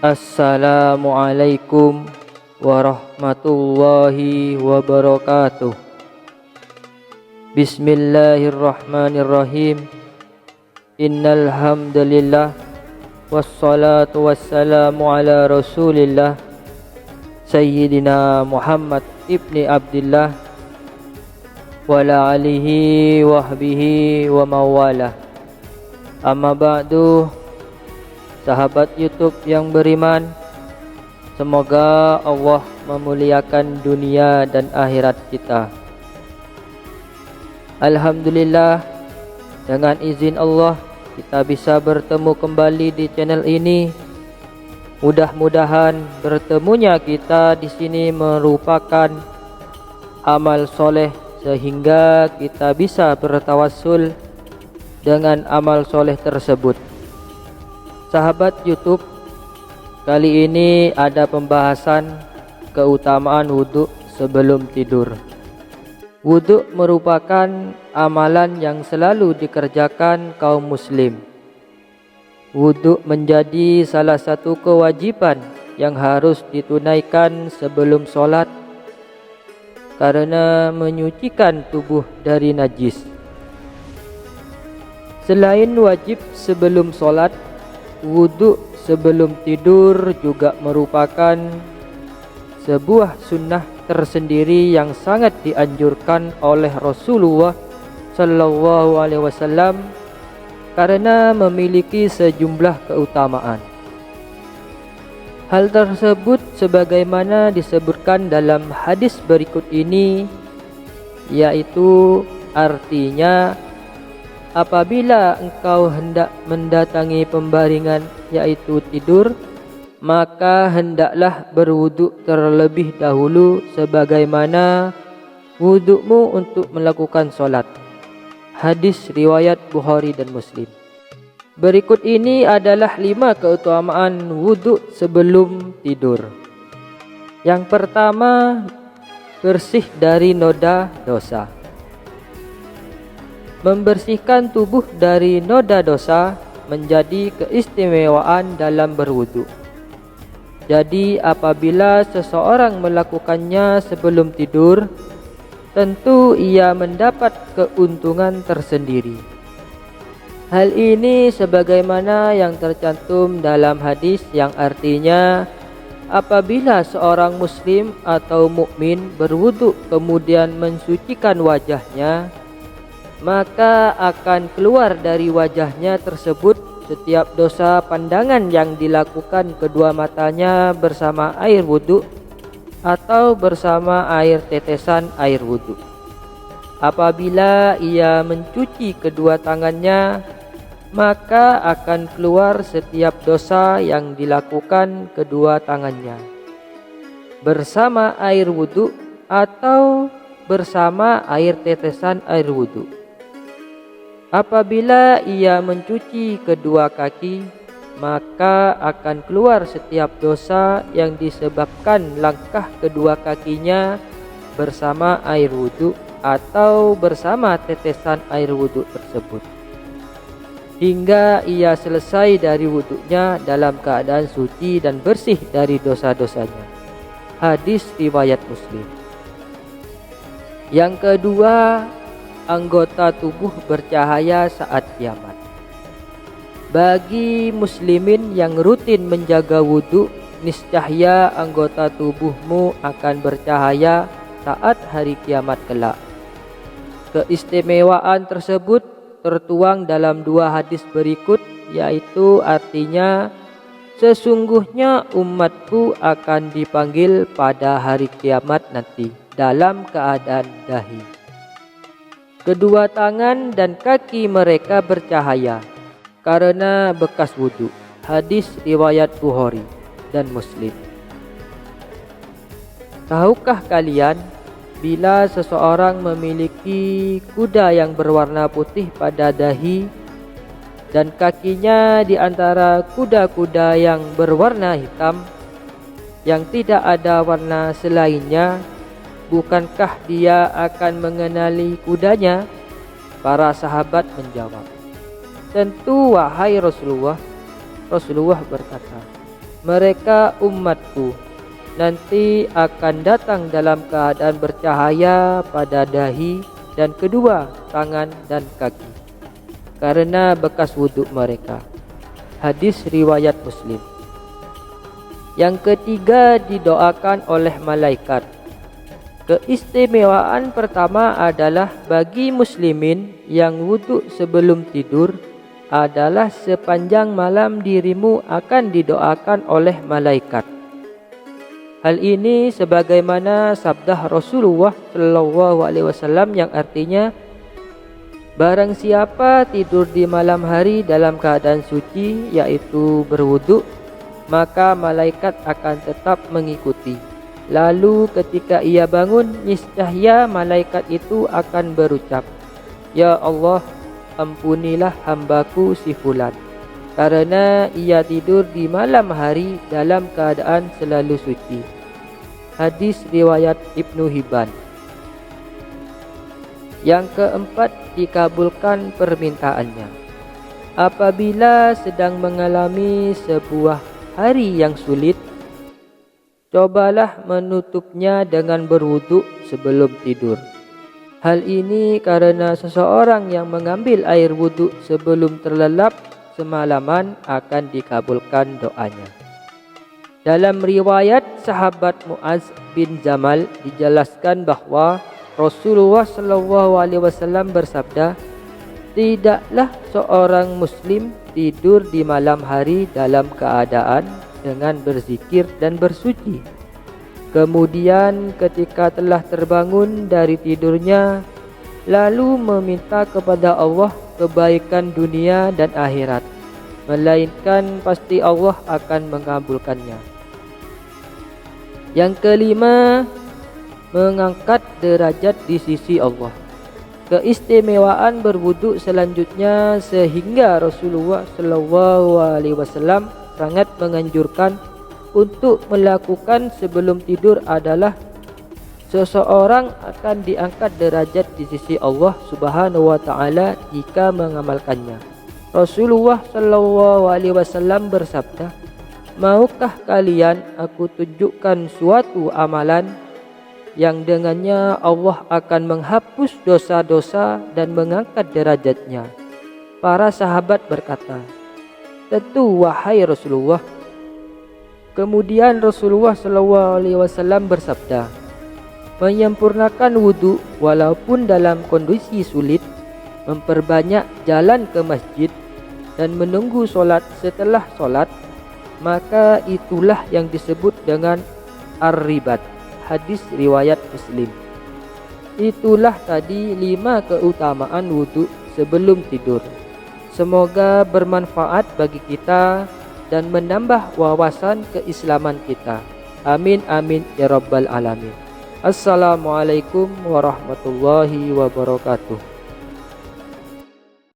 Assalamualaikum warahmatullahi wabarakatuh. Bismillahirrahmanirrahim. Innal hamdalillah wassalatu wassalamu ala Rasulillah Sayyidina Muhammad ibni Abdillah wa ala alihi wahbihi wa mawalah. Amma ba'du. Sahabat YouTube yang beriman, semoga Allah memuliakan dunia dan akhirat kita. Alhamdulillah, dengan izin Allah kita bisa bertemu kembali di channel ini. Mudah-mudahan bertemunya kita di sini merupakan amal soleh sehingga kita bisa bertawassul dengan amal soleh tersebut. Sahabat YouTube, kali ini ada pembahasan keutamaan wudhu sebelum tidur. Wudhu merupakan amalan yang selalu dikerjakan kaum muslim. Wudhu menjadi salah satu kewajiban yang harus ditunaikan sebelum sholat karena menyucikan tubuh dari najis. Selain wajib sebelum sholat, wudhu sebelum tidur juga merupakan sebuah sunnah tersendiri yang sangat dianjurkan oleh Rasulullah Sallallahu Alaihi Wasallam karena memiliki sejumlah keutamaan. Hal tersebut sebagaimana disebutkan dalam hadis berikut ini, yaitu artinya apabila engkau hendak mendatangi pembaringan yaitu tidur, maka hendaklah berwudu terlebih dahulu sebagaimana wudukmu untuk melakukan solat. Hadis riwayat Bukhari dan Muslim. Berikut ini adalah 5 keutamaan wudu sebelum tidur. Yang pertama, bersih dari noda dosa. Membersihkan tubuh dari noda dosa menjadi keistimewaan dalam berwudu. Jadi apabila seseorang melakukannya sebelum tidur, tentu ia mendapat keuntungan tersendiri. Hal ini sebagaimana yang tercantum dalam hadis yang artinya apabila seorang muslim atau mukmin berwudu kemudian mensucikan wajahnya, maka akan keluar dari wajahnya tersebut setiap dosa pandangan yang dilakukan kedua matanya bersama air wudhu atau bersama air tetesan air wudhu. Apabila ia mencuci kedua tangannya, maka akan keluar setiap dosa yang dilakukan kedua tangannya bersama air wudhu atau bersama air tetesan air wudhu. Apabila ia mencuci kedua kaki, maka akan keluar setiap dosa yang disebabkan langkah kedua kakinya bersama air wudhu atau bersama tetesan air wudhu tersebut, hingga ia selesai dari wudhunya dalam keadaan suci dan bersih dari dosa-dosanya. Hadis riwayat Muslim. Yang kedua, anggota tubuh bercahaya saat kiamat. Bagi muslimin yang rutin menjaga wudhu, niscaya anggota tubuhmu akan bercahaya saat hari kiamat kelak. Keistimewaan tersebut tertuang dalam 2 hadis berikut, yaitu artinya sesungguhnya umatku akan dipanggil pada hari kiamat nanti dalam keadaan dahi. Kedua tangan dan kaki mereka bercahaya karena bekas wudhu. Hadis riwayat Bukhari dan Muslim. Tahukah kalian, bila seseorang memiliki kuda yang berwarna putih pada dahi dan kakinya di antara kuda-kuda yang berwarna hitam yang tidak ada warna selainnya, bukankah dia akan mengenali kudanya? Para sahabat menjawab, tentu wahai Rasulullah. Rasulullah berkata, mereka umatku nanti akan datang dalam keadaan bercahaya pada dahi dan kedua tangan dan kaki karena bekas wuduk mereka. Hadis riwayat Muslim. Yang ketiga, didoakan oleh malaikat. Keistimewaan pertama adalah bagi muslimin yang wuduk sebelum tidur adalah sepanjang malam dirimu akan didoakan oleh malaikat. Hal ini sebagaimana sabda Rasulullah SAW yang artinya, barang siapa tidur di malam hari dalam keadaan suci, yaitu berwuduk, maka malaikat akan tetap mengikuti. Lalu ketika ia bangun, niscaya malaikat itu akan berucap, "Ya Allah, ampunilah hambaku si fulan, karena ia tidur di malam hari dalam keadaan selalu suci." Hadis riwayat Ibnu Hibban. Yang keempat, dikabulkan permintaannya. Apabila sedang mengalami sebuah hari yang sulit, cobalah menutupnya dengan berwuduk sebelum tidur. Hal ini karena seseorang yang mengambil air wuduk sebelum terlelap semalaman akan dikabulkan doanya. Dalam riwayat sahabat Muaz bin Jamal dijelaskan bahwa Rasulullah SAW bersabda, "Tidaklah seorang muslim tidur di malam hari dalam keadaan dengan berzikir dan bersuci. Kemudian ketika telah terbangun dari tidurnya, lalu meminta kepada Allah kebaikan dunia dan akhirat, melainkan pasti Allah akan mengabulkannya." Yang kelima, mengangkat derajat di sisi Allah. Keistimewaan berwuduk selanjutnya sehingga Rasulullah SAW sangat menganjurkan untuk melakukan sebelum tidur adalah seseorang akan diangkat derajat di sisi Allah Subhanahu wa taala jika mengamalkannya. Rasulullah SAW bersabda, "Maukah kalian aku tunjukkan suatu amalan yang dengannya Allah akan menghapus dosa-dosa dan mengangkat derajatnya?" Para sahabat berkata, "Tentu wahai Rasulullah." Kemudian Rasulullah SAW bersabda, "Menyempurnakan wudhu walaupun dalam kondisi sulit, memperbanyak jalan ke masjid, dan menunggu solat setelah solat, maka itulah yang disebut dengan ar-ribat." Hadis riwayat Muslim. Itulah tadi 5 keutamaan wudhu sebelum tidur. Semoga bermanfaat bagi kita dan menambah wawasan keislaman kita. Amin amin ya rabbal alamin. Assalamualaikum warahmatullahi wabarakatuh.